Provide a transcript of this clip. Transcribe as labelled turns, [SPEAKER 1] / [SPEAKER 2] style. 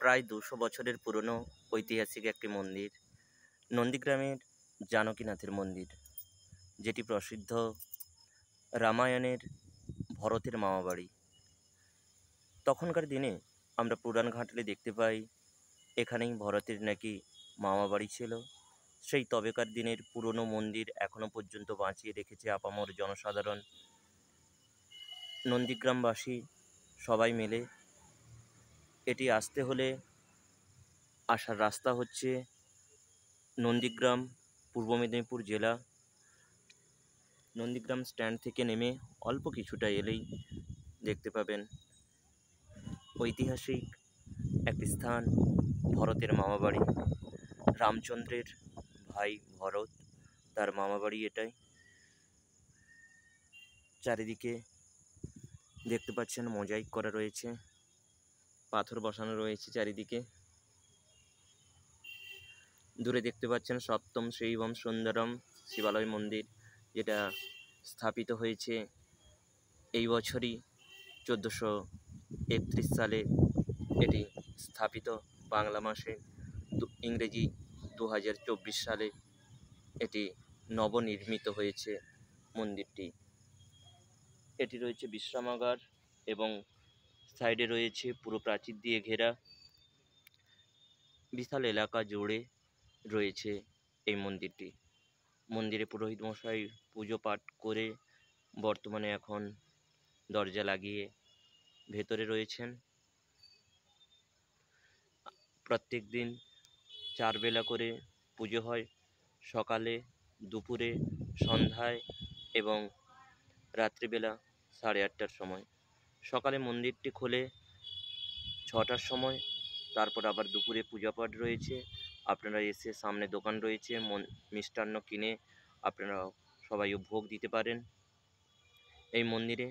[SPEAKER 1] প্রায় ২০০ বছরের পুরনো ঐতিহাসিক একটি মন্দির, নন্দীগ্রামের জানকীনাথের মন্দির, যেটি প্রসিদ্ধ রামায়ণের ভরতের মামাবাড়ি। তখনকার দিনে আমরা পুরাণ ঘাঁটলে দেখতে পাই এখানেই ভরতের নাকি মামাবাড়ি ছিল। সেই তবেকার দিনের পুরনো মন্দির এখনও পর্যন্ত বাঁচিয়ে রেখেছে আপামর জনসাধারণ। নন্দীগ্রামবাসী সবাই মিলে এটি আসতে হলে আসার রাস্তা হচ্ছে নন্দীগ্রাম, পূর্ব মেদিনীপুর জেলা। নন্দীগ্রাম স্ট্যান্ড থেকে নেমে অল্প কিছুটা এলেই দেখতে পাবেন ঐতিহাসিক একটি স্থান, ভরতের মামাবাড়ি। রামচন্দ্রের ভাই ভরত, তার মামাবাড়ি এটাই। চারিদিকে দেখতে পাচ্ছেন মোজাইক করা রয়েছে, পাথর বসানো রয়েছে চারিদিকে। দূরে দেখতে পাচ্ছেন সপ্তম শৈবম সুন্দরম শিবালয় মন্দির, যেটা স্থাপিত হয়েছে এই বছরই 1431 সালে। এটি স্থাপিত বাংলা মাসে, ইংরেজি 2024 সালে এটি নবনির্মিত হয়েছে মন্দিরটি। এটি রয়েছে বিশ্রামাগার এবং সাইডে রয়েছে পুরো প্রাচীর দিয়ে ঘেরা বিশাল এলাকা জুড়ে রয়েছে এই মন্দিরটি। মন্দিরে পুরোহিত মশাই পুজো পাঠ করে বর্তমানে এখন দরজা লাগিয়ে ভেতরে রয়েছেন। প্রত্যেক দিন 4 বেলা করে পুজো হয়, সকালে, দুপুরে, সন্ধ্যায় এবং রাত্রিবেলা 8:30টার সময়। সকালে মন্দিরটি খোলে 6টার সময়, তারপর আবার দুপুরে পূজাপাঠ রয়েছে। আপনারা এসে সামনে দোকান রয়েছে, মিষ্টান্ন কিনে আপনারা সবাই ভোগ দিতে পারেন। এই মন্দিরে